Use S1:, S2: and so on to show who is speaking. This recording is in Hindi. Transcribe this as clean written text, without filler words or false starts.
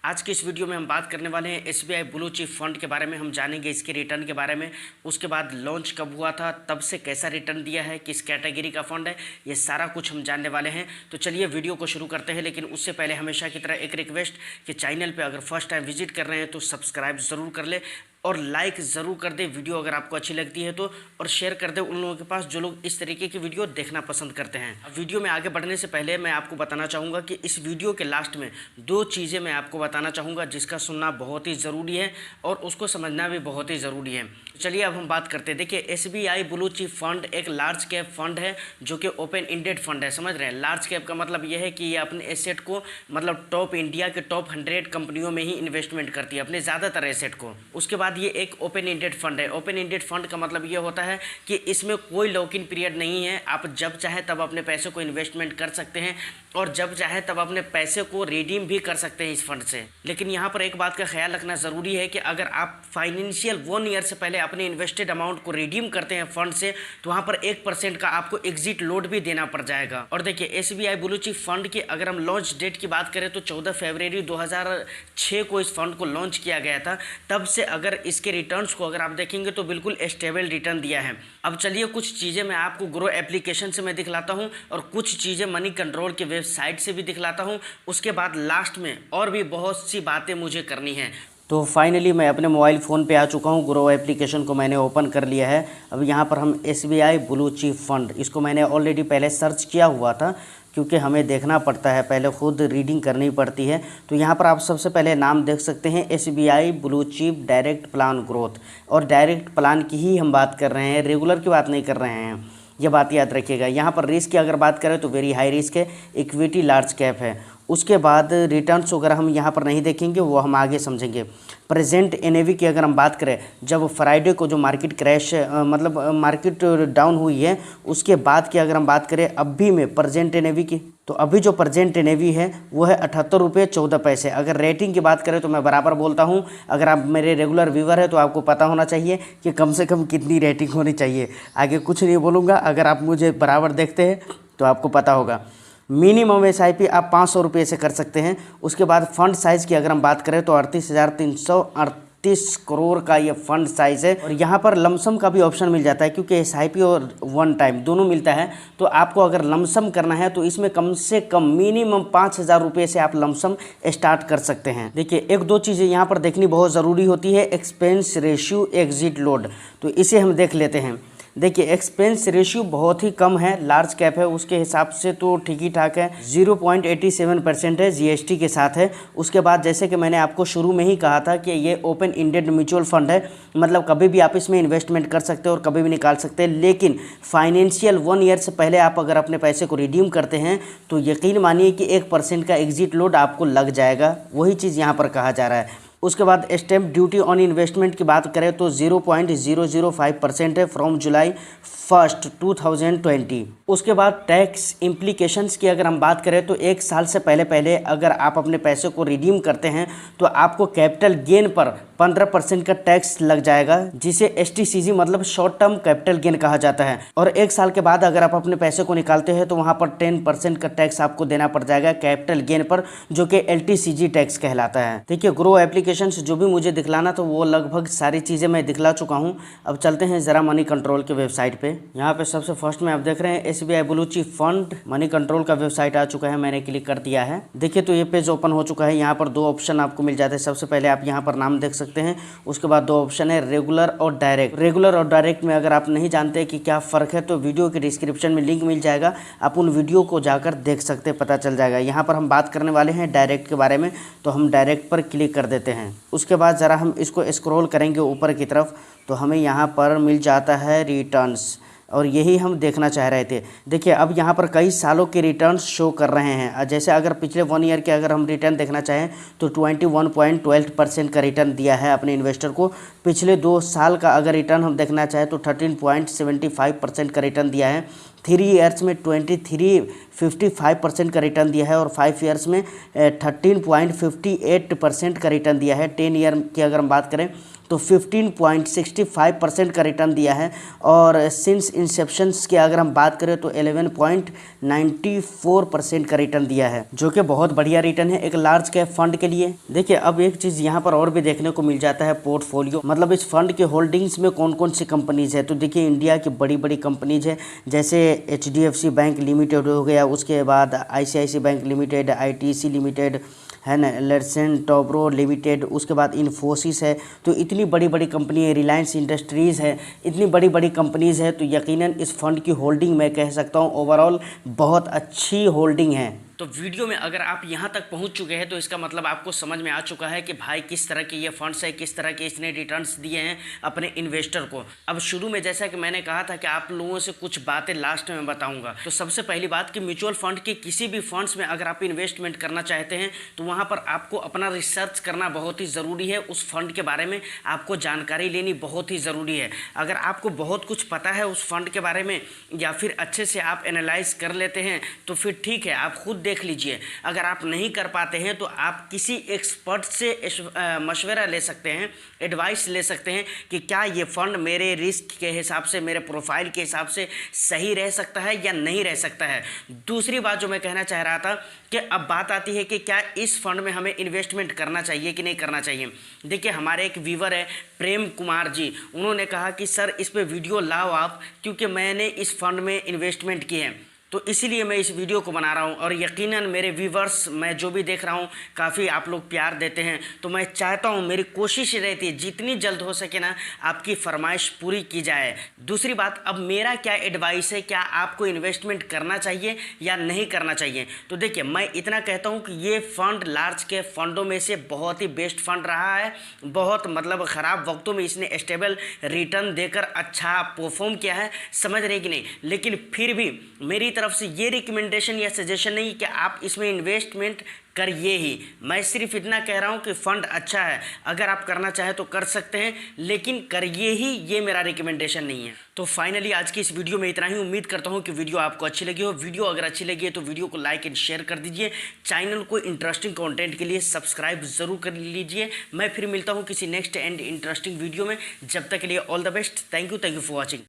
S1: आज की इस वीडियो में हम बात करने वाले हैं एसबीआई ब्लू चिप फंड के बारे में। हम जानेंगे इसके रिटर्न के बारे में, उसके बाद लॉन्च कब हुआ था, तब से कैसा रिटर्न दिया है, किस कैटेगरी का फंड है, ये सारा कुछ हम जानने वाले हैं। तो चलिए वीडियो को शुरू करते हैं। लेकिन उससे पहले हमेशा की तरह एक रिक्वेस्ट कि चैनल पर अगर फर्स्ट टाइम विजिट कर रहे हैं तो सब्सक्राइब ज़रूर कर ले और लाइक ज़रूर कर दे वीडियो अगर आपको अच्छी लगती है तो, और शेयर कर दे उन लोगों के पास जो लोग इस तरीके की वीडियो देखना पसंद करते हैं। अब वीडियो में आगे बढ़ने से पहले मैं आपको बताना चाहूँगा कि इस वीडियो के लास्ट में दो चीज़ें मैं आपको बताना चाहूँगा जिसका सुनना बहुत ही ज़रूरी है और उसको समझना भी बहुत ही ज़रूरी है। चलिए अब हम बात करते हैं। देखिए एसबीआई ब्लू चिप फंड एक लार्ज कैप फंड है जो कि ओपन इंडेड फंड है। समझ रहे हैं? लार्ज कैप का मतलब यह है कि ये अपने एसेट को मतलब टॉप इंडिया के टॉप 100 कंपनियों में ही इन्वेस्टमेंट करती है, अपने ज़्यादातर एसेट को। उसके बाद ये एक ओपन इंडेड फंड है। ओपन इंडेड फंड का मतलब ये होता है कि इसमें कोई लॉक इन पीरियड नहीं है। आप जब चाहे तब अपने पैसे को इन्वेस्टमेंट कर सकते हैं और जब चाहे तब अपने पैसे को रिडीम भी कर सकते हैं इस फंड से। लेकिन यहाँ पर एक बात का ख्याल रखना ज़रूरी है कि अगर आप फाइनेंशियल 1 ईयर से पहले अपने इन्वेस्टेड अमाउंट को रिडीम करते हैं फंड से तो वहाँ पर 1% का आपको एग्जिट लोड भी देना पड़ जाएगा। और देखिए एसबीआई ब्लू चिप फंड की अगर हम लॉन्च डेट की बात करें तो 14 फरवरी 2006 को इस फंड को लॉन्च किया गया था। तब से अगर इसके रिटर्न्स को अगर आप देखेंगे तो बिल्कुल स्टेबल रिटर्न दिया है। अब चलिए कुछ चीज़ें मैं आपको ग्रो एप्लीकेशन से मैं दिखलाता हूँ और कुछ चीज़ें मनी कंट्रोल के वेबसाइट से भी दिखलाता हूँ। उसके बाद लास्ट में और भी बहुत सी बातें मुझे करनी है। तो फाइनली मैं अपने मोबाइल फ़ोन पे आ चुका हूँ। ग्रो एप्लीकेशन को मैंने ओपन कर लिया है। अब यहाँ पर हम एसबीआई ब्लू चिप फंड, इसको मैंने ऑलरेडी पहले सर्च किया हुआ था क्योंकि हमें देखना पड़ता है, पहले खुद रीडिंग करनी पड़ती है। तो यहाँ पर आप सबसे पहले नाम देख सकते हैं SBI blue chip direct plan growth, और डायरेक्ट प्लान की ही हम बात कर रहे हैं, रेगुलर की बात नहीं कर रहे हैं, ये बात याद रखिएगा। यहाँ पर रिस्क की अगर बात करें तो वेरी हाई रिस्क है, इक्विटी लार्ज कैप है। उसके बाद रिटर्न्स वगैरह हम यहाँ पर नहीं देखेंगे, वो हम आगे समझेंगे। प्रेजेंट एनएवी की अगर हम बात करें, जब फ्राइडे को जो मार्केट क्रैश मतलब मार्केट डाउन हुई है उसके बाद की अगर हम बात करें अभी में प्रेजेंट एनएवी की, तो अभी जो प्रेजेंट एनएवी है वो है 78 रुपये 14 पैसे। अगर रेटिंग की बात करें तो मैं बराबर बोलता हूँ, अगर आप मेरे रेगुलर व्यूवर है तो आपको पता होना चाहिए कि कम से कम कितनी रेटिंग होनी चाहिए। आगे कुछ नहीं बोलूँगा, अगर आप मुझे बराबर देखते हैं तो आपको पता होगा। मिनिमम एसआईपी आप 500 रुपये से कर सकते हैं। उसके बाद फंड साइज़ की अगर हम बात करें तो 38,338 करोड़ का ये फंड साइज़ है। और यहाँ पर लमसम का भी ऑप्शन मिल जाता है क्योंकि एसआईपी और वन टाइम दोनों मिलता है। तो आपको अगर लमसम करना है तो इसमें कम से कम मिनिमम 5,000 रुपये से आप लमसम स्टार्ट कर सकते हैं। देखिए एक दो चीज़ें यहाँ पर देखनी बहुत ज़रूरी होती है, एक्सपेंस रेशियो, एग्जिट लोड, तो इसे हम देख लेते हैं। देखिए एक्सपेंस रेशियो बहुत ही कम है, लार्ज कैप है उसके हिसाब से तो ठीक ही ठाक है, 0.87% है, जीएसटी के साथ है। उसके बाद जैसे कि मैंने आपको शुरू में ही कहा था कि ये ओपन इंडेड म्यूचुअल फंड है, मतलब कभी भी आप इसमें इन्वेस्टमेंट कर सकते हो और कभी भी निकाल सकते हैं। लेकिन फाइनेंशियल 1 ईयर से पहले आप अगर अपने पैसे को रिडीम करते हैं तो यकीन मानिए कि 1% का एग्जिट लोड आपको लग जाएगा, वही चीज़ यहाँ पर कहा जा रहा है। उसके बाद स्टैम्प ड्यूटी ऑन इन्वेस्टमेंट की बात करें तो 0.005% है फ्रॉम जुलाई 1, 2020। उसके बाद टैक्स इम्प्लीकेशंस की अगर हम बात करें तो 1 साल से पहले अगर आप अपने पैसे को रिडीम करते हैं तो आपको कैपिटल गेन पर 15% का टैक्स लग जाएगा, जिसे एसटीसीजी मतलब शॉर्ट टर्म कैपिटल गेन कहा जाता है। और 1 साल के बाद अगर आप अपने पैसे को निकालते हैं तो वहाँ पर 10% का टैक्स आपको देना पड़ जाएगा कैपिटल गेन पर, जो कि एलटीसीजी टैक्स कहलाता है। देखिए ग्रो एप्लीकेशन जो भी मुझे दिखलाना तो वो लगभग सारी चीज़ें मैं दिखला चुका हूँ। अब चलते हैं ज़रा मनी कंट्रोल के वेबसाइट पे। यहाँ पे सबसे फर्स्ट में आप देख रहे हैं SBI blue chip fund money control का वेबसाइट आ चुका है, मैंने क्लिक कर दिया है। देखिए तो ये पेज ओपन हो चुका है। यहाँ पर 2 ऑप्शन आपको मिल जाते हैं। सबसे पहले आप यहाँ पर नाम देख सकते हैं, उसके बाद 2 ऑप्शन है रेगुलर और डायरेक्ट। रेगुलर और डायरेक्ट में अगर आप नहीं जानते कि क्या फ़र्क है तो वीडियो के डिस्क्रिप्शन में लिंक मिल जाएगा, आप उन वीडियो को जाकर देख सकते, पता चल जाएगा। यहाँ पर हम बात करने वाले हैं डायरेक्ट के बारे में, तो हम डायरेक्ट पर क्लिक कर देते हैं। उसके बाद ज़रा हम इसको स्क्रॉल करेंगे ऊपर की तरफ तो हमें यहाँ पर मिल जाता है रिटर्न्स, और यही हम देखना चाह रहे थे। देखिए अब यहाँ पर कई सालों के रिटर्न्स शो कर रहे हैं। जैसे अगर पिछले 1 ईयर के अगर हम रिटर्न देखना चाहें तो 21.12% का रिटर्न दिया है अपने इन्वेस्टर को। पिछले 2 साल का अगर रिटर्न हम देखना चाहें तो 13.75% का रिटर्न दिया है। 3 ईयर्स में 23.55% का रिटर्न दिया है और 5 ईयर्स में 13.58% का रिटर्न दिया है। 10 ईयर की अगर हम बात करें तो 15.65% का रिटर्न दिया है। और सिंस इंसेप्शन की अगर हम बात करें तो 11.94% का रिटर्न दिया है, जो कि बहुत बढ़िया रिटर्न है एक लार्ज कैप फंड के लिए। देखिए अब एक चीज़ यहाँ पर और भी देखने को मिल जाता है, पोर्टफोलियो, मतलब इस फंड के होल्डिंग्स में कौन कौन सी कंपनीज है। तो देखिए इंडिया की बड़ी बड़ी कंपनीज है, जैसे HDFC बैंक लिमिटेड हो गया, उसके बाद ICICI bank limited, ITC limited है ना, लर्सन टॉब्रो लिमिटेड, उसके बाद इन्फोसिस है। तो इतनी बड़ी बड़ी कंपनी है, रिलायंस इंडस्ट्रीज़ है, इतनी बड़ी बड़ी कंपनीज़ है। तो यकीनन इस फंड की होल्डिंग मैं कह सकता हूँ ओवरऑल बहुत अच्छी होल्डिंग है। तो वीडियो में अगर आप यहाँ तक पहुँच चुके हैं तो इसका मतलब आपको समझ में आ चुका है कि भाई किस तरह के ये फंड्स है, किस तरह के इसने रिटर्न्स दिए हैं अपने इन्वेस्टर को। अब शुरू में जैसा कि मैंने कहा था कि आप लोगों से कुछ बातें लास्ट में बताऊंगा। तो सबसे पहली बात कि म्यूचुअल फंड के किसी भी फंड्स में अगर आप इन्वेस्टमेंट करना चाहते हैं तो वहाँ पर आपको अपना रिसर्च करना बहुत ही ज़रूरी है। उस फंड के बारे में आपको जानकारी लेनी बहुत ही ज़रूरी है। अगर आपको बहुत कुछ पता है उस फंड के बारे में या फिर अच्छे से आप एनालाइज कर लेते हैं तो फिर ठीक है, आप खुद देख लीजिए। अगर आप नहीं कर पाते हैं तो आप किसी एक्सपर्ट से मशवरा ले सकते हैं, एडवाइस ले सकते हैं कि क्या ये फंड मेरे रिस्क के हिसाब से, मेरे प्रोफाइल के हिसाब से सही रह सकता है या नहीं रह सकता है। दूसरी बात जो मैं कहना चाह रहा था कि अब बात आती है कि क्या इस फंड में हमें इन्वेस्टमेंट करना चाहिए कि नहीं करना चाहिए। देखिए हमारे एक व्यूवर है प्रेम कुमार जी, उन्होंने कहा कि सर इस पे वीडियो लाओ आप, क्योंकि मैंने इस फंड में इन्वेस्टमेंट की है तो इसीलिए मैं इस वीडियो को बना रहा हूं। और यकीनन मेरे व्यूवर्स, मैं जो भी देख रहा हूं काफ़ी आप लोग प्यार देते हैं, तो मैं चाहता हूं, मेरी कोशिश रहती है जितनी जल्द हो सके ना आपकी फरमाइश पूरी की जाए। दूसरी बात, अब मेरा क्या एडवाइस है, क्या आपको इन्वेस्टमेंट करना चाहिए या नहीं करना चाहिए। तो देखिए मैं इतना कहता हूँ कि ये फंड लार्ज के फंडों में से बहुत ही बेस्ट फंड रहा है। बहुत मतलब ख़राब वक्तों में इसने स्टेबल रिटर्न देकर अच्छा परफॉर्म किया है, समझ रहे कि नहीं। लेकिन फिर भी मेरी तरफ से ये रिकमेंडेशन या सजेशन नहीं कि आप इसमें इन्वेस्टमेंट करिए ही। मैं सिर्फ इतना कह रहा हूँ कि फ़ंड अच्छा है, अगर आप करना चाहें तो कर सकते हैं, लेकिन करिए ही, ये मेरा रिकमेंडेशन नहीं है। तो फाइनली आज की इस वीडियो में इतना ही। उम्मीद करता हूँ कि वीडियो आपको अच्छी लगी हो। वीडियो अगर अच्छी लगी है तो वीडियो को लाइक एंड शेयर कर दीजिए। चैनल को इंटरेस्टिंग कंटेंट के लिए सब्सक्राइब ज़रूर कर लीजिए। मैं फिर मिलता हूँ किसी नेक्स्ट एंड इंटरेस्टिंग वीडियो में। जब तक के लिए all the best. Thank you for watching.